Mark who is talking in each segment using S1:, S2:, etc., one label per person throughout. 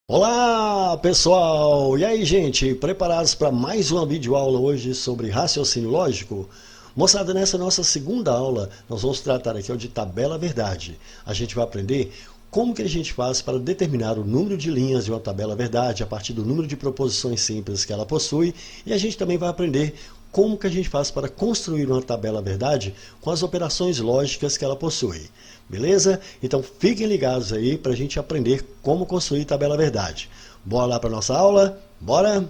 S1: Olá, pessoal! E aí, gente? Preparados para mais uma videoaula hoje sobre raciocínio lógico? Moçada, nessa nossa segunda aula, nós vamos tratar aqui de tabela verdade. A gente vai aprender como que a gente faz para determinar o número de linhas de uma tabela verdade a partir do número de proposições simples que ela possui, e a gente também vai aprender como que a gente faz para construir uma tabela verdade com as operações lógicas que ela possui. Beleza? Então fiquem ligados aí para a gente aprender como construir tabela verdade. Bora lá para nossa aula? Bora?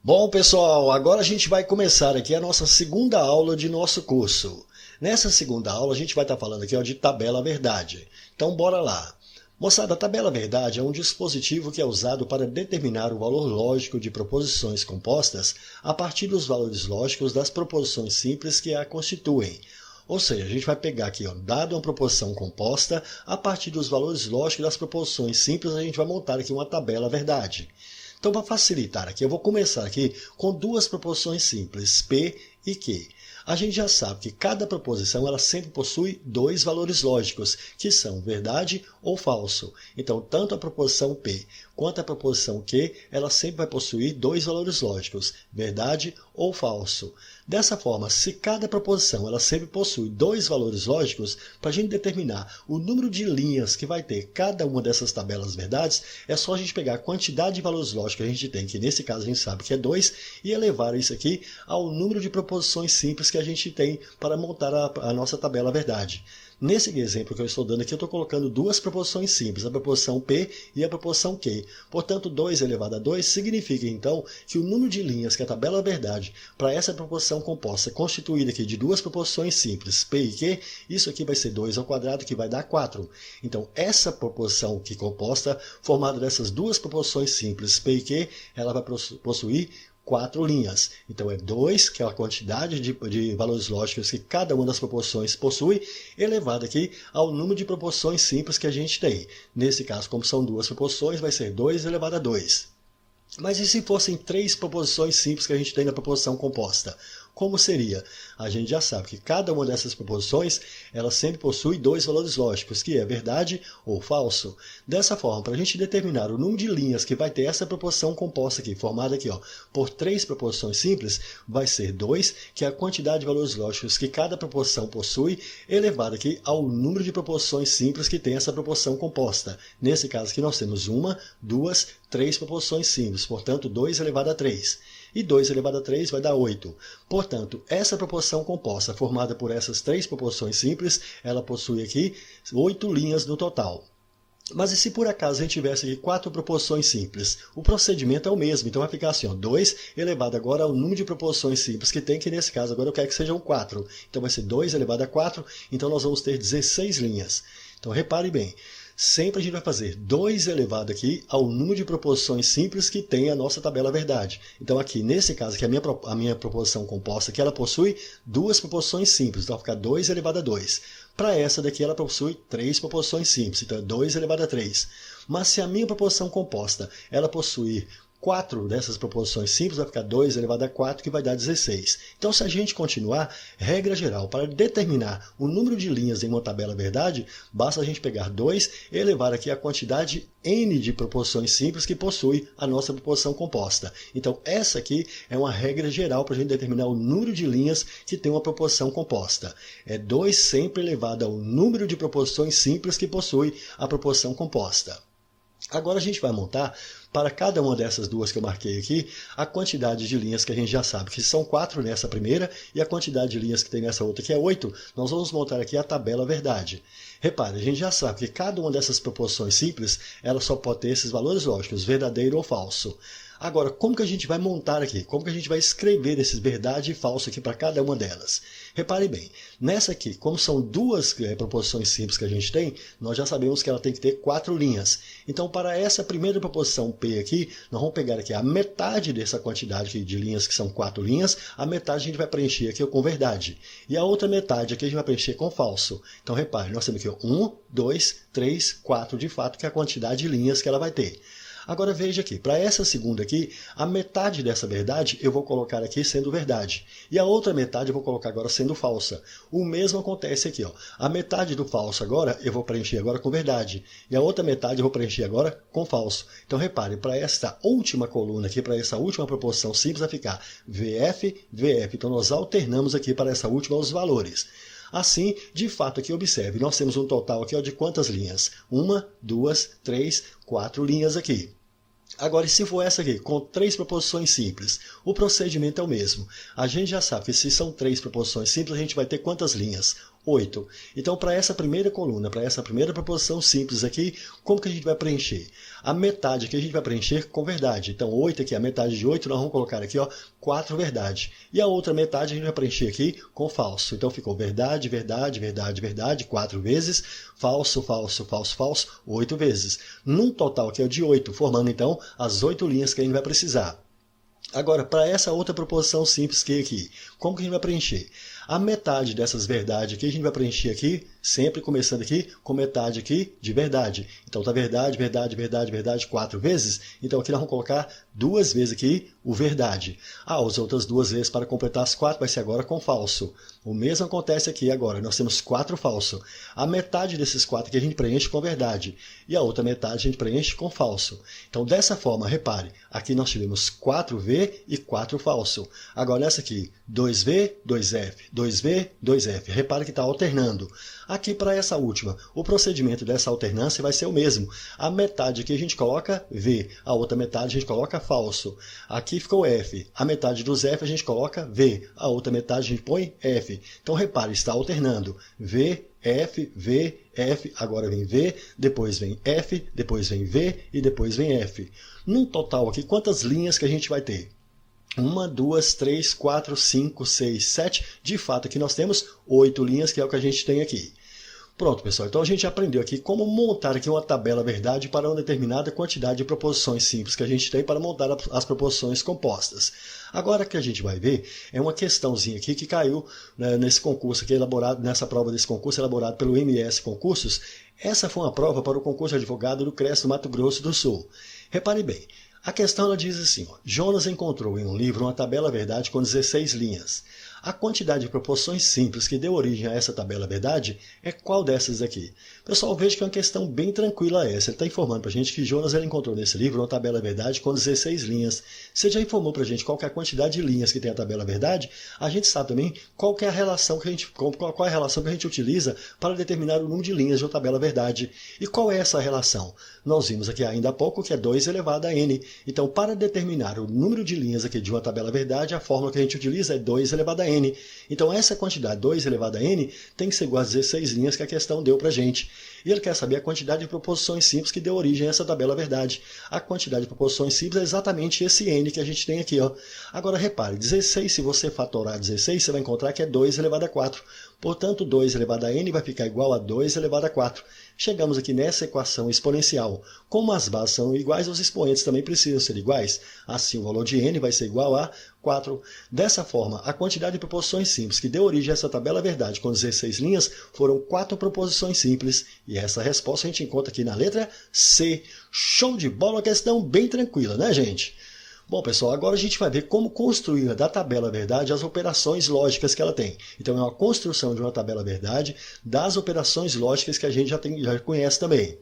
S1: Bom, pessoal, agora a gente vai começar aqui a nossa segunda aula de nosso curso. Nessa segunda aula a gente vai estar falando aqui de tabela verdade. Então bora lá. Moçada, a tabela verdade é um dispositivo que é usado para determinar o valor lógico de proposições compostas a partir dos valores lógicos das proposições simples que a constituem. Ou seja, a gente vai pegar aqui, dado uma proposição composta, a partir dos valores lógicos das proposições simples, a gente vai montar aqui uma tabela verdade. Então, para facilitar aqui, eu vou começar aqui com duas proposições simples, P e Q. A gente já sabe que cada proposição ela sempre possui dois valores lógicos, que são verdade ou falso. Então, tanto a proposição P quanto a proposição Q, ela sempre vai possuir dois valores lógicos, verdade ou falso. Dessa forma, se cada proposição ela sempre possui dois valores lógicos, para a gente determinar o número de linhas que vai ter cada uma dessas tabelas verdades, é só a gente pegar a quantidade de valores lógicos que a gente tem, que nesse caso a gente sabe que é 2, e elevar isso aqui ao número de proposições simples que a gente tem para montar a nossa tabela verdade. Nesse exemplo que eu estou dando aqui, eu estou colocando duas proposições simples, a proposição P e a proposição Q. Portanto, 2 elevado a 2 significa, então, que o número de linhas que a tabela verdade para essa proposição composta constituída aqui de duas proposições simples, P e Q, isso aqui vai ser 2 ao quadrado, que vai dar 4. Então, essa proposição aqui composta, formada dessas duas proposições simples, P e Q, ela vai possuir 4 linhas. Então é 2, que é a quantidade de valores lógicos que cada uma das proposições possui, elevado aqui ao número de proposições simples que a gente tem. Nesse caso, como são duas proposições, vai ser 2 elevado a 2. Mas e se fossem três proposições simples que a gente tem na proposição composta? Como seria? A gente já sabe que cada uma dessas proposições, ela sempre possui dois valores lógicos, que é verdade ou falso. Dessa forma, para a gente determinar o número de linhas que vai ter essa proposição composta aqui, formada aqui, por três proposições simples, vai ser 2, que é a quantidade de valores lógicos que cada proposição possui, elevado aqui ao número de proposições simples que tem essa proposição composta. Nesse caso aqui nós temos 1, 2, 3 proposições simples, portanto 2 elevado a 3. E 2 elevado a 3 vai dar 8. Portanto, essa proposição composta, formada por essas três proposições simples, ela possui aqui 8 linhas no total. Mas e se por acaso a gente tivesse aqui 4 proposições simples? O procedimento é o mesmo, então vai ficar assim, 2 elevado agora ao número de proposições simples que tem, que nesse caso agora eu quero que sejam 4. Então vai ser 2 elevado a 4, então nós vamos ter 16 linhas. Então repare bem, sempre a gente vai fazer 2 elevado aqui ao número de proposições simples que tem a nossa tabela verdade. Então aqui, nesse caso, aqui a minha proposição composta, que ela possui duas proposições simples, então vai ficar 2 elevado a 2. Para essa daqui, ela possui 3 proposições simples, então é 2 elevado a 3. Mas se a minha proposição composta, ela possuir 4 dessas proposições simples, vai ficar 2 elevado a 4, que vai dar 16. Então, se a gente continuar, regra geral, para determinar o número de linhas em uma tabela verdade, basta a gente pegar 2 e elevar aqui a quantidade n de proposições simples que possui a nossa proposição composta. Então, essa aqui é uma regra geral para a gente determinar o número de linhas que tem uma proposição composta. É 2 sempre elevado ao número de proposições simples que possui a proposição composta. Agora a gente vai montar, para cada uma dessas duas que eu marquei aqui, a quantidade de linhas que a gente já sabe, que são 4 nessa primeira, e a quantidade de linhas que tem nessa outra, que é 8, nós vamos montar aqui a tabela verdade. Repare, a gente já sabe que cada uma dessas proposições simples, ela só pode ter esses valores lógicos, verdadeiro ou falso. Agora, como que a gente vai montar aqui? Como que a gente vai escrever esses verdade e falso aqui para cada uma delas? Repare bem, nessa aqui, como são duas proposições simples que a gente tem, nós já sabemos que ela tem que ter 4 linhas. Então, para essa primeira proposição P aqui, nós vamos pegar aqui a metade dessa quantidade de linhas, que são 4 linhas, a metade a gente vai preencher aqui com verdade. E a outra metade aqui a gente vai preencher com falso. Então, repare, nós temos aqui 1, 2, 3, 4 de fato, que é a quantidade de linhas que ela vai ter. Agora veja aqui, para essa segunda aqui, a metade dessa verdade eu vou colocar aqui sendo verdade. E a outra metade eu vou colocar agora sendo falsa. O mesmo acontece aqui, ó. A metade do falso agora eu vou preencher agora com verdade. E a outra metade eu vou preencher agora com falso. Então repare, para esta última coluna aqui, para essa última proposição simples, vai ficar VF, VF. Então nós alternamos aqui para essa última os valores. Assim, de fato, aqui observe, nós temos um total aqui ó, de quantas linhas? 1, 2, 3, 4 linhas aqui. Agora, se for essa aqui, com 3 proposições simples, o procedimento é o mesmo. A gente já sabe que se são 3 proposições simples, a gente vai ter quantas linhas? 8. Então, para essa primeira coluna, para essa primeira proposição simples aqui, como que a gente vai preencher? A metade aqui a gente vai preencher com verdade. Então, 8 aqui, a metade de 8, nós vamos colocar aqui ó, 4 verdade. E a outra metade a gente vai preencher aqui com falso. Então, ficou verdade, verdade, verdade, verdade, 4 vezes, falso, falso, falso, falso, 8 vezes. Num total aqui é de 8, formando então as 8 linhas que a gente vai precisar. Agora, para essa outra proposição simples que é aqui, como que a gente vai preencher? A metade dessas verdades aqui, a gente vai preencher aqui, sempre começando aqui, com metade aqui de verdade. Então, tá verdade, verdade, verdade, verdade, 4 vezes. Então, aqui nós vamos colocar 2 vezes aqui o verdade. As outras 2 vezes para completar as 4 vai ser agora com falso. O mesmo acontece aqui agora, nós temos 4 falso. A metade desses 4 aqui a gente preenche com verdade. E a outra metade a gente preenche com falso. Então, dessa forma, repare, aqui nós tivemos 4V e 4 falso. Agora, nessa aqui, 2V, 2F, 2V, 2F. Repare que está alternando. Aqui para essa última, o procedimento dessa alternância vai ser o mesmo. A metade aqui a gente coloca V, a outra metade a gente coloca falso. Aqui ficou F, a metade dos F a gente coloca V, a outra metade a gente põe F. Então repare, está alternando. V, F, V, F, agora vem V, depois vem F, depois vem V e depois vem F. Num total aqui, quantas linhas que a gente vai ter? 1, 2, 3, 4, 5, 6, 7. De fato, aqui nós temos 8 linhas, que é o que a gente tem aqui. Pronto, pessoal. Então a gente aprendeu aqui como montar aqui uma tabela verdade para uma determinada quantidade de proposições simples que a gente tem para montar as proposições compostas. Agora que a gente vai ver é uma questãozinha aqui que caiu, né, nesse concurso aqui elaborado, nessa prova desse concurso elaborado pelo MS Concursos. Essa foi uma prova para o concurso de advogado do CRES do Mato Grosso do Sul. Repare bem. A questão ela diz assim, ó, Jonas encontrou em um livro uma tabela verdade com 16 linhas. A quantidade de proposições simples que deu origem a essa tabela verdade é qual dessas aqui? Pessoal, veja que é uma questão bem tranquila essa. Ele está informando para a gente que Jonas ele encontrou nesse livro uma tabela verdade com 16 linhas. Você já informou para a gente qual que é a quantidade de linhas que tem a tabela verdade? A gente sabe também qual que é a relação que a gente, qual é a relação que a gente utiliza para determinar o número de linhas de uma tabela verdade. E qual é essa relação? Nós vimos aqui ainda há pouco que é 2 elevado a n. Então, para determinar o número de linhas aqui de uma tabela verdade, a fórmula que a gente utiliza é 2 elevado a n. Então, essa quantidade, 2 elevado a n, tem que ser igual a 16 linhas que a questão deu para a gente. E ele quer saber a quantidade de proposições simples que deu origem a essa tabela verdade. A quantidade de proposições simples é exatamente esse n que a gente tem aqui. Ó. Agora, repare, 16, se você fatorar 16, você vai encontrar que é 2 elevado a 4. Portanto, 2 elevado a n vai ficar igual a 2 elevado a 4. Chegamos aqui nessa equação exponencial. Como as bases são iguais, os expoentes também precisam ser iguais. Assim, o valor de n vai ser igual a 4. Dessa forma, a quantidade de proposições simples que deu origem a essa tabela verdade com 16 linhas foram 4 proposições simples. E essa resposta a gente encontra aqui na letra C. Show de bola, uma questão bem tranquila, né, gente? Bom, pessoal, agora a gente vai ver como construir da tabela verdade as operações lógicas que ela tem. Então, é uma construção de uma tabela verdade das operações lógicas que a gente já conhece também.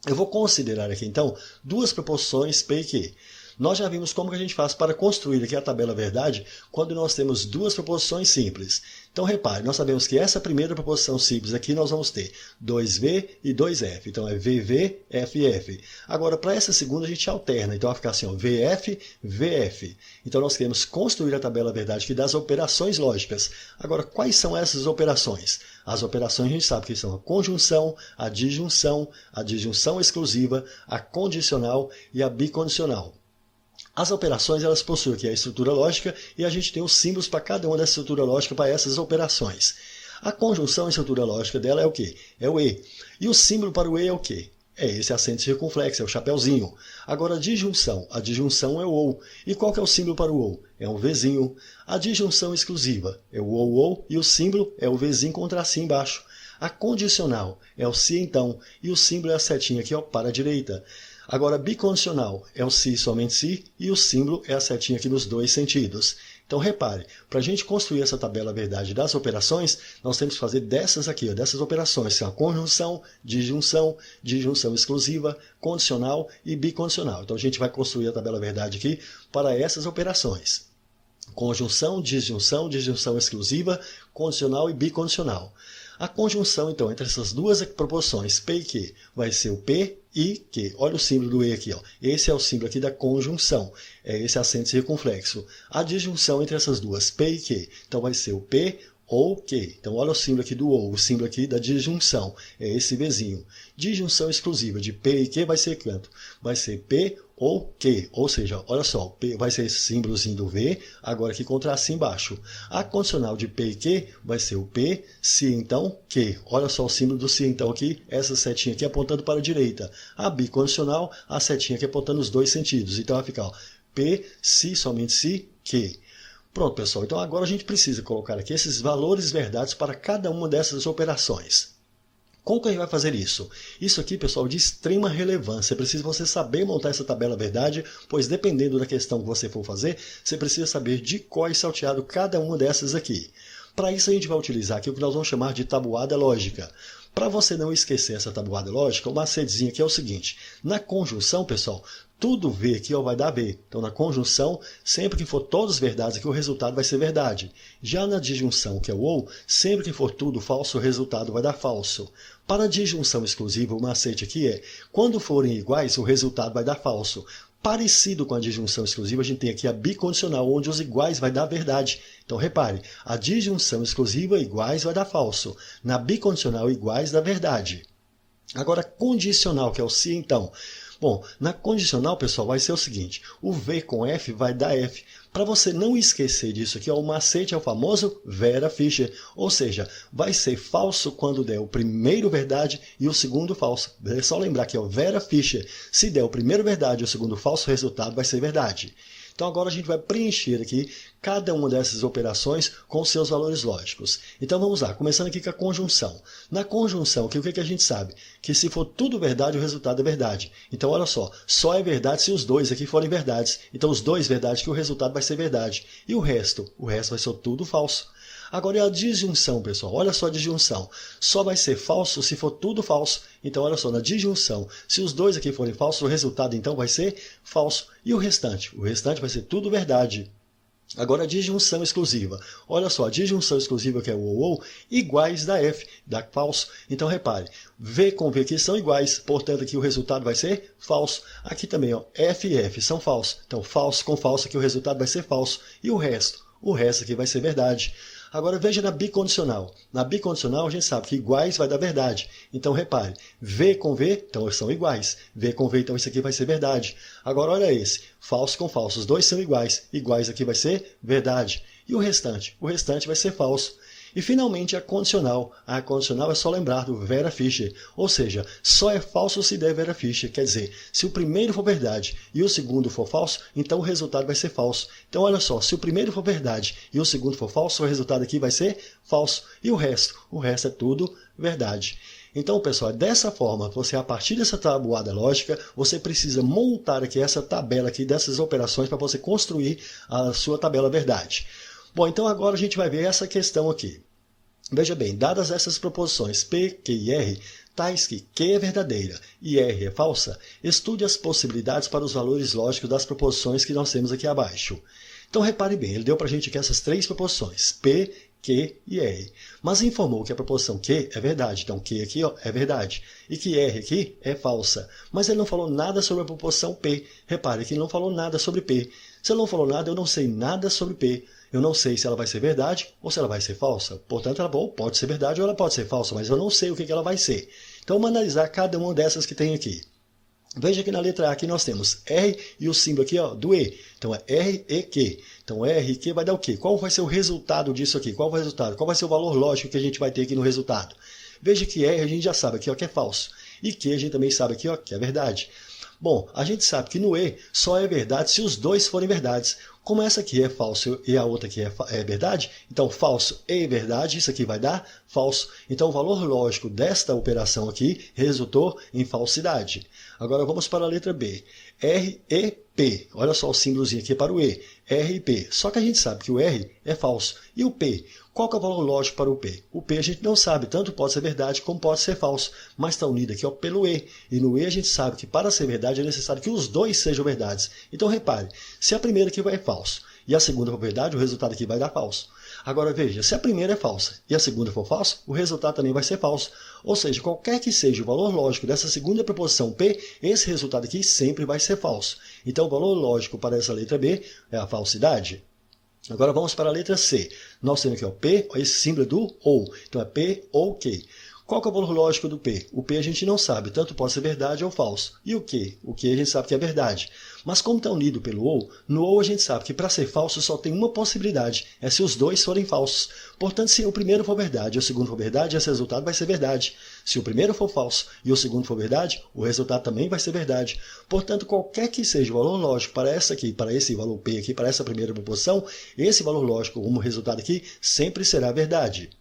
S1: Eu vou considerar aqui, então, 2 proposições P e Q. Nós já vimos como que a gente faz para construir aqui a tabela verdade quando nós temos 2 proposições simples. Então, repare, nós sabemos que essa primeira proposição simples aqui nós vamos ter 2V e 2F. Então, é VV, FF. Agora, para essa segunda, a gente alterna. Então, vai ficar assim, ó, VF, VF. Então, nós queremos construir a tabela verdade aqui das operações lógicas. Agora, quais são essas operações? As operações a gente sabe que são a conjunção, a disjunção exclusiva, a condicional e a bicondicional. As operações elas possuem aqui a estrutura lógica e a gente tem os símbolos para cada uma dessa estrutura lógica para essas operações. A conjunção, a estrutura lógica dela é o quê? É o E. E o símbolo para o E é o quê? É esse acento circunflexo, é o chapeuzinho. Agora a disjunção é o OU. E qual que é o símbolo para o OU? É um Vzinho. A disjunção exclusiva é o OU e o símbolo é o Vzinho com tracinho embaixo. A condicional é o se então e o símbolo é a setinha aqui ó, para a direita. Agora, bicondicional é o se, somente se, e o símbolo é a setinha aqui nos dois sentidos. Então, repare, para a gente construir essa tabela verdade das operações, nós temos que fazer dessas aqui, ó, dessas operações, são a conjunção, disjunção exclusiva, condicional e bicondicional. Então, a gente vai construir a tabela verdade aqui para essas operações. Conjunção, disjunção exclusiva, condicional e bicondicional. A conjunção, então, entre essas duas proporções, P e Q, vai ser o P e Q. Olha o símbolo do E aqui, ó. Esse é o símbolo aqui da conjunção. É esse acento circunflexo. A disjunção entre essas duas, P e Q, então vai ser o P ou Q. Então, olha o símbolo aqui do ou, o símbolo aqui da disjunção. É esse Vzinho. Disjunção exclusiva de P e Q vai ser quanto? Vai ser P ou Q. Ou seja, olha só, P vai ser esse símbolozinho do V, agora aqui com tracinho embaixo. A condicional de P e Q vai ser o P, se então, Q. Olha só o símbolo do se então aqui, essa setinha aqui apontando para a direita. A bicondicional, a setinha aqui apontando nos dois sentidos. Então vai ficar ó, P, se, somente se, Q. Pronto, pessoal. Então agora a gente precisa colocar aqui esses valores verdades para cada uma dessas operações. Como que a gente vai fazer isso? Isso aqui, pessoal, de extrema relevância. Precisa você saber montar essa tabela verdade, pois dependendo da questão que você for fazer, você precisa saber de cor e salteado cada uma dessas aqui. Para isso a gente vai utilizar aqui o que nós vamos chamar de tabuada lógica. Para você não esquecer essa tabuada lógica, o macetezinho aqui é o seguinte. Na conjunção, pessoal, tudo V aqui ó, vai dar V. Então, na conjunção, sempre que for todas verdades aqui, o resultado vai ser verdade. Já na disjunção, que é o ou, sempre que for tudo falso, o resultado vai dar falso. Para a disjunção exclusiva, o macete aqui é, quando forem iguais, o resultado vai dar falso. Parecido com a disjunção exclusiva, a gente tem aqui a bicondicional, onde os iguais vai dar verdade. Então, repare, a disjunção exclusiva iguais vai dar falso. Na bicondicional, iguais dá verdade. Agora, condicional, que é o se então. Bom, na condicional, pessoal, vai ser o seguinte, o V com F vai dar F. Para você não esquecer disso aqui, ó, o macete é o famoso Vera Fischer, ou seja, vai ser falso quando der o primeiro verdade e o segundo falso. É só lembrar que é o Vera Fischer, se der o primeiro verdade e o segundo falso, o resultado vai ser verdade. Então agora a gente vai preencher aqui cada uma dessas operações com seus valores lógicos. Então vamos lá, começando aqui com a conjunção. Na conjunção, o que a gente sabe? Que se for tudo verdade, o resultado é verdade. Então olha só é verdade se os dois aqui forem verdades. Então os dois verdades que o resultado vai ser verdade. E o resto? O resto vai ser tudo falso. Agora é a disjunção, pessoal. Olha só a disjunção. Só vai ser falso se for tudo falso. Então, olha só, na disjunção, se os dois aqui forem falsos, o resultado então vai ser falso. E o restante? O restante vai ser tudo verdade. Agora a disjunção exclusiva. Olha só, a disjunção exclusiva que é o ou, iguais da F, dá falso. Então repare, V com V aqui são iguais, portanto aqui o resultado vai ser falso. Aqui também, ó, F e F são falsos. Então falso com falso aqui o resultado vai ser falso. E o resto? O resto aqui vai ser verdade. Agora veja na bicondicional. Na bicondicional a gente sabe que iguais vai dar verdade. Então repare, V com V, então são iguais. V com V, então isso aqui vai ser verdade. Agora olha esse, falso com falso, os dois são iguais. Iguais aqui vai ser verdade. E o restante? O restante vai ser falso. E finalmente a condicional. A condicional é só lembrar do Vera Fischer. Ou seja, só é falso se der Vera Fischer. Quer dizer, se o primeiro for verdade e o segundo for falso, então o resultado vai ser falso. Então olha só, se o primeiro for verdade e o segundo for falso, o resultado aqui vai ser falso. E o resto? O resto é tudo verdade. Então, pessoal, dessa forma, você a partir dessa tabuada lógica, você precisa montar aqui essa tabela aqui dessas operações para você construir a sua tabela verdade. Bom, então agora a gente vai ver essa questão aqui. Veja bem, dadas essas proposições P, Q e R, tais que Q é verdadeira e R é falsa, estude as possibilidades para os valores lógicos das proposições que nós temos aqui abaixo. Então repare bem, ele deu para a gente aqui essas três proposições, P, Q e R. Mas informou que a proposição Q é verdade, então Q aqui ó, é verdade, e que R aqui é falsa. Mas ele não falou nada sobre a proposição P. Repare que ele não falou nada sobre P. Se ele não falou nada, eu não sei nada sobre P. Eu não sei se ela vai ser verdade ou se ela vai ser falsa. Portanto, ela pode ser verdade ou ela pode ser falsa, mas eu não sei o que ela vai ser. Então, vamos analisar cada uma dessas que tem aqui. Veja que na letra A aqui nós temos R e o símbolo aqui ó, do E. Então, é R e Q. Então, R e Q vai dar o quê? Qual vai ser o resultado disso aqui? Qual vai ser o resultado? Qual vai ser o valor lógico que a gente vai ter aqui no resultado? Veja que R a gente já sabe aqui ó, que é falso. E Q a gente também sabe aqui ó, que é verdade. Bom, a gente sabe que no E só é verdade se os dois forem verdades. Como essa aqui é falso e a outra aqui é verdade, então falso e verdade, isso aqui vai dar falso. Então o valor lógico desta operação aqui resultou em falsidade. Agora vamos para a letra B. R e P. Olha só o símbolozinho aqui para o E. R e P. Só que a gente sabe que o R é falso. E o P? Qual que é o valor lógico para o P? O P a gente não sabe, tanto pode ser verdade como pode ser falso, mas está unido aqui ó, pelo E. E no E a gente sabe que para ser verdade é necessário que os dois sejam verdades. Então repare, se a primeira aqui vai falso e a segunda for verdade, o resultado aqui vai dar falso. Agora veja, se a primeira é falsa e a segunda for falsa, o resultado também vai ser falso. Ou seja, qualquer que seja o valor lógico dessa segunda proposição P, esse resultado aqui sempre vai ser falso. Então o valor lógico para essa letra B é a falsidade. Agora vamos para a letra C. Nós temos aqui o P, esse símbolo do OU. Então é P ou Q. Qual que é o valor lógico do P? O P a gente não sabe, tanto pode ser verdade ou falso. E o Q? O Q a gente sabe que é verdade. Mas como está unido pelo OU, no OU a gente sabe que para ser falso só tem uma possibilidade, é se os dois forem falsos. Portanto, se o primeiro for verdade e o segundo for verdade, esse resultado vai ser verdade. Se o primeiro for falso e o segundo for verdade, o resultado também vai ser verdade. Portanto, qualquer que seja o valor lógico para essa aqui, para esse valor P aqui, para essa primeira proposição, esse valor lógico como resultado aqui sempre será verdade.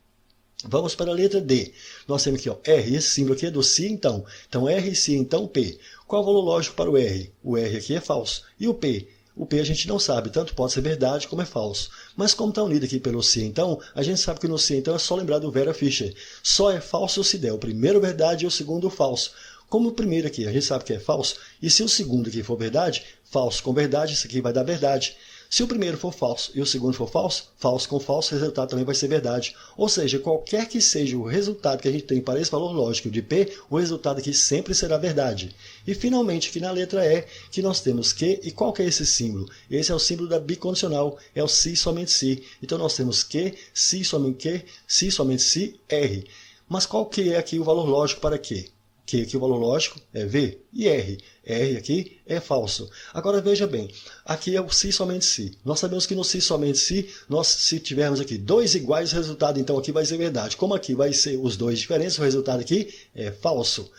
S1: Vamos para a letra D. Nós temos aqui ó, R, esse símbolo aqui é do se então. Então R, se então P. Qual o valor lógico para o R? O R aqui é falso. E o P? O P a gente não sabe, tanto pode ser verdade como é falso. Mas como está unido aqui pelo se então, a gente sabe que no se então é só lembrar do Vera Fischer. Só é falso se der o primeiro verdade e o segundo falso. Como o primeiro aqui a gente sabe que é falso, e se o segundo aqui for verdade, falso com verdade, isso aqui vai dar verdade. Se o primeiro for falso e o segundo for falso, falso com falso, o resultado também vai ser verdade. Ou seja, qualquer que seja o resultado que a gente tem para esse valor lógico de P, o resultado aqui sempre será verdade. E finalmente, aqui na letra E, que nós temos Q, e qual que é esse símbolo? Esse é o símbolo da bicondicional, é o se somente se. Então nós temos Q, se somente Q, se somente se, R. Mas qual que é aqui o valor lógico para Q? Q aqui o valor lógico é V e R. R aqui é falso. Agora veja bem, aqui é o se somente se. Nós sabemos que no se somente se, se tivermos aqui dois iguais, o resultado então aqui vai ser verdade. Como aqui vai ser os dois diferentes, o resultado aqui é falso.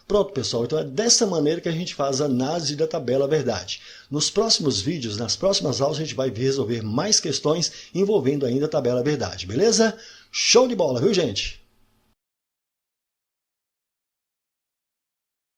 S1: Pronto, pessoal, então é dessa maneira que a gente faz a análise da tabela verdade. Nos próximos vídeos, nas próximas aulas, a gente vai resolver mais questões envolvendo ainda a tabela verdade, beleza? Show de bola, viu, gente?